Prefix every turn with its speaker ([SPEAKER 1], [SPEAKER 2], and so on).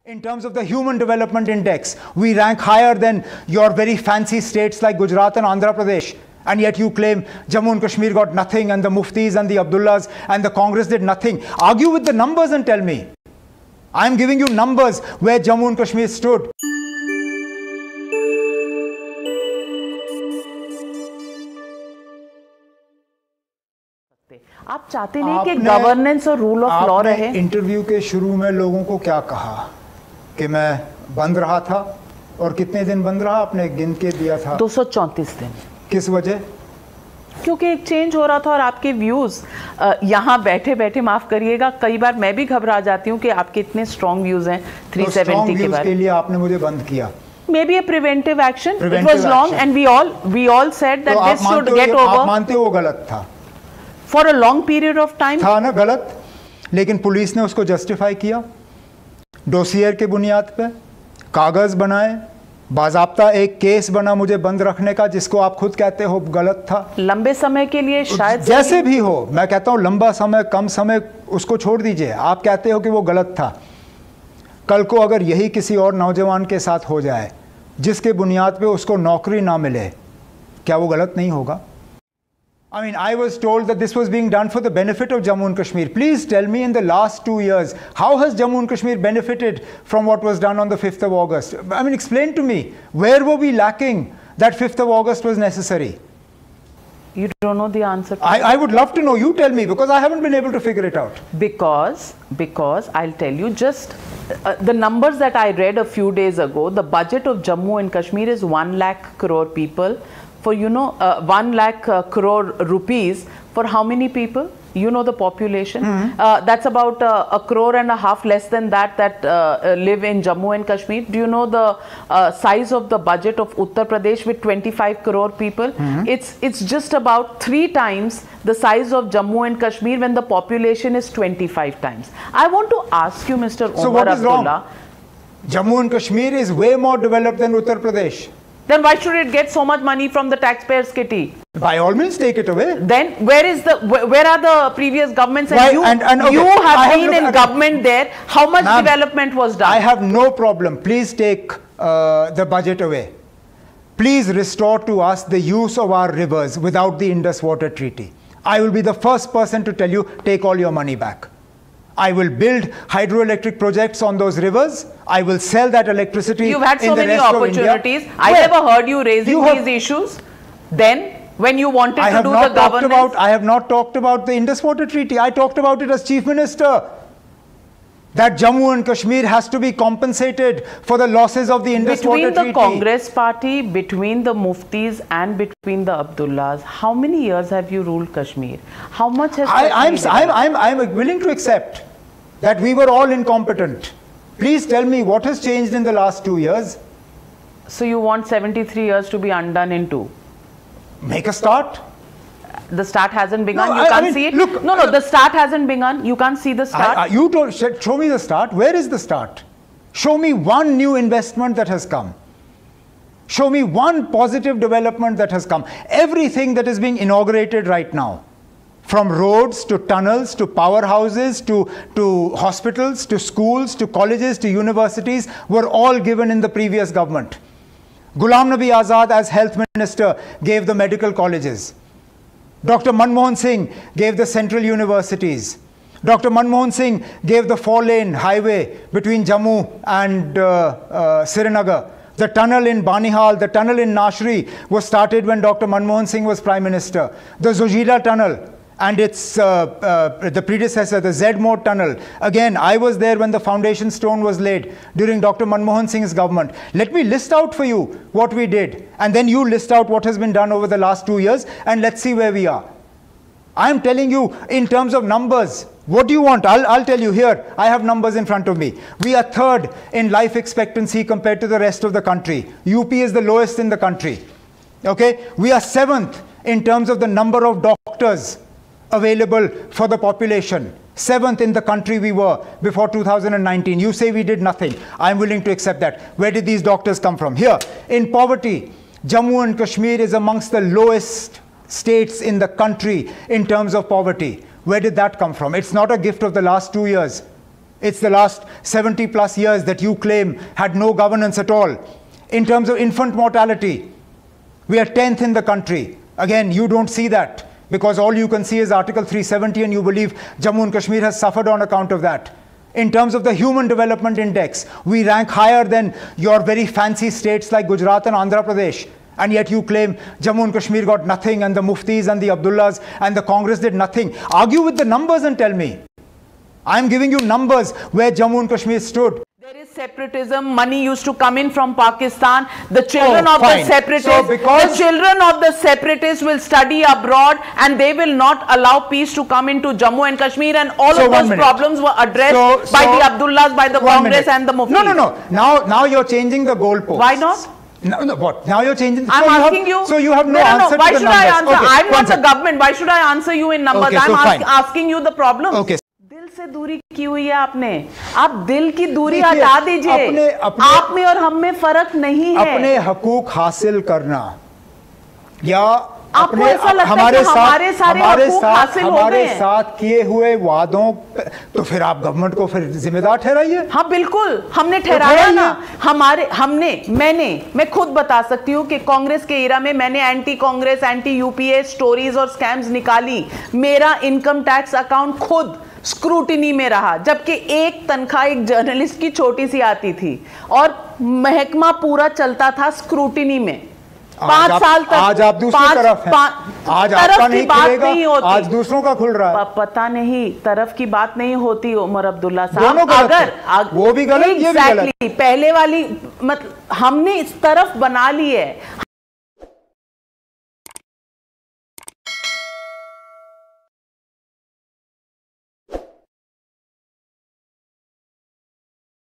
[SPEAKER 1] In terms of the Human Development Index, we rank higher than your very fancy states like Gujarat and Andhra Pradesh. And yet you claim Jammu and Kashmir got nothing, and the Muftis and the Abdullahs and the Congress did nothing. Argue with the numbers and tell me. I'm giving you numbers where Jammu and Kashmir stood.
[SPEAKER 2] आप चाहते नहीं कि governance और rule of law रहे?
[SPEAKER 1] Interview के शुरू में लोगों को क्या कहा कि मैं बंद रहा था, और कितने दिन बंद रहा आपने गिन के दिया था?
[SPEAKER 2] 234 दिन।
[SPEAKER 1] किस वजह?
[SPEAKER 2] क्योंकि एक चेंज हो रहा था और आपके व्यूज यहाँ बैठे बैठे, माफ करिएगा, कई बार मैं भी घबरा जाती हूँ कि आपके इतने स्ट्रॉन्ग व्यूज हैं 370 के बारे में।
[SPEAKER 1] के लिए आपने मुझे बंद किया।
[SPEAKER 2] Maybe a preventive action. It was long and we all said that this should get over.
[SPEAKER 1] आप मानते हो गलत था?
[SPEAKER 2] For a long period of time.
[SPEAKER 1] था ना गलत, लेकिन पुलिस ने उसको जस्टिफाई किया डोसियर के बुनियाद पे, कागज बनाए, बाज़ाब्ता एक केस बना मुझे बंद रखने का, जिसको आप खुद कहते हो गलत था।
[SPEAKER 2] लंबे समय के लिए शायद,
[SPEAKER 1] जैसे भी हो, मैं कहता हूं लंबा समय कम समय उसको छोड़ दीजिए, आप कहते हो कि वो गलत था। कल को अगर यही किसी और नौजवान के साथ हो जाए जिसके बुनियाद पे उसको नौकरी ना मिले, क्या वो गलत नहीं होगा? I mean, I was told that this was being done for the benefit of Jammu and Kashmir. Please tell me, in the last 2 years, how has Jammu and Kashmir benefited from what was done on the 5th of August? I mean, explain to me, where were we lacking that 5th of August was necessary?
[SPEAKER 2] You don't know the answer to
[SPEAKER 1] I would love to know. You tell me, because I haven't been able to figure it out.
[SPEAKER 2] Because I'll tell you, just the numbers that I read a few days ago, the budget of Jammu and Kashmir is 1 lakh crore people. For 1 lakh crore rupees for how many people? You know the population. That's about 1.5 crore less than that live in Jammu and Kashmir. Do you know the size of the budget of Uttar Pradesh with 25 crore people? It's just about 3 times the size of Jammu and Kashmir when the population is 25 times. I want to ask you, Mr. Omar Abdullah.
[SPEAKER 1] Jammu and Kashmir is way more developed than Uttar Pradesh.
[SPEAKER 2] Then why should it get so much money from the taxpayers' kitty?
[SPEAKER 1] By all means, take it away.
[SPEAKER 2] Then where are the previous governments? And you have been in government there. How much development was done?
[SPEAKER 1] I have no problem. Please take the budget away. Please restore to us the use of our rivers without the Indus Water Treaty. I will be the first person to tell you, take all your money back. I will build hydroelectric projects on those rivers. I will sell that electricity.
[SPEAKER 2] You've had so many opportunities. I never heard you raising these issues. Then, when you wanted to do the governance,
[SPEAKER 1] I have not talked about the Indus Water Treaty. I talked about it as Chief Minister. That Jammu and Kashmir has to be compensated for the losses of the Indus Water Treaty.
[SPEAKER 2] Between the Congress party, between the Muftis and between the Abdullahs, how many years have you ruled Kashmir? How much has
[SPEAKER 1] I'm willing to accept that we were all incompetent. Please tell me what has changed in the last 2 years.
[SPEAKER 2] So you want 73 years to be undone in 2?
[SPEAKER 1] Make a start.
[SPEAKER 2] The start hasn't begun. No, you can't see it. Look, no, the start hasn't begun. You can't see the start.
[SPEAKER 1] You told, show me the start. Where is the start? Show me one new investment that has come. Show me one positive development that has come. Everything that is being inaugurated right now, from roads to tunnels to powerhouses to hospitals to schools to colleges to universities, were all given in the previous government. Ghulam Nabi Azad, as health minister, gave the medical colleges. Dr. Manmohan Singh gave the central universities. Dr. Manmohan Singh gave the 4-lane highway between Jammu and Srinagar. The tunnel in Banihal, the tunnel in Nashri was started when Dr. Manmohan Singh was Prime Minister. The Zojila tunnel and its the predecessor, the Zedmore tunnel. Again, I was there when the foundation stone was laid during Dr. Manmohan Singh's government. Let me list out for you what we did, and then you list out what has been done over the last 2 years, and let's see where we are. I'm telling you in terms of numbers. What do you want? I'll tell you here. I have numbers in front of me. We are 3rd in life expectancy compared to the rest of the country. UP is the lowest in the country. Okay? We are 7th in terms of the number of doctors available for the population. 7th in the country we were before 2019. You say we did nothing. I'm willing to accept that. Where did these doctors come from? Here. In poverty, Jammu and Kashmir is amongst the lowest states in the country in terms of poverty. Where did that come from? It's not a gift of the last 2 years. It's the last 70 plus years that you claim had no governance at all. In terms of infant mortality, we are 10th in the country. Again, you don't see that because all you can see is Article 370 and you believe Jammu and Kashmir has suffered on account of that. In terms of the Human Development Index, we rank higher than your very fancy states like Gujarat and Andhra Pradesh. And yet you claim Jammu and Kashmir got nothing and the Muftis and the Abdullahs and the Congress did nothing. Argue with the numbers and tell me. I'm giving you numbers where Jammu and Kashmir stood.
[SPEAKER 2] There is separatism. Money used to come in from Pakistan. The children of
[SPEAKER 1] fine.
[SPEAKER 2] the separatists,
[SPEAKER 1] So because
[SPEAKER 2] the children of the separatists will study abroad, and they will not allow peace to come into Jammu and Kashmir. And all of those problems were addressed by the Abdullahs, by the Congress, and the Muftis.
[SPEAKER 1] No. Now you're changing the goalposts.
[SPEAKER 2] Why not?
[SPEAKER 1] No, what? Now you're changing.
[SPEAKER 2] I'm asking you.
[SPEAKER 1] So you have no answer
[SPEAKER 2] Why
[SPEAKER 1] to the
[SPEAKER 2] should I answer?
[SPEAKER 1] Okay,
[SPEAKER 2] I'm not the government. Why should I answer you in numbers?
[SPEAKER 1] Okay,
[SPEAKER 2] I'm asking you the problem.
[SPEAKER 1] Okay.
[SPEAKER 2] दिल से दूरी की हुई है आपने, आप दिल की दूरी हटा दीजिए। आप में और हम में फर्क नहीं है।
[SPEAKER 1] अपने हकूक हासिल करना या
[SPEAKER 2] आपको ऐसा लगता है कि हमारे
[SPEAKER 1] साथ किए हुए वादों, तो फिर आप गवर्नमेंट को फिर जिम्मेदार ठहराइए।
[SPEAKER 2] हाँ बिल्कुल, हमने ठहराया ना। मैं खुद बता सकती हूँ कि कांग्रेस के एरा में मैंने anti Congress, anti UPA stories और स्कैम्स निकाली। मेरा इनकम टैक्स अकाउंट खुद स्क्रूटिनी में रहा, जबकि एक तनख्वाह एक जर्नलिस्ट की छोटी सी आती थी और महकमा पूरा चलता था स्क्रूटिनी में। 5 साल तक।
[SPEAKER 1] आज आप दूसरी तरफ हैं। आज आपका नहीं खुलेगा, आज दूसरों का खुल रहा है।
[SPEAKER 2] पता नहीं, तरफ की बात नहीं होती उमर अब्दुल्ला साहब।
[SPEAKER 1] अगर वो भी गलत, ये भी गलत।
[SPEAKER 2] पहले वाली मतलब हमने इस तरफ बना ली है।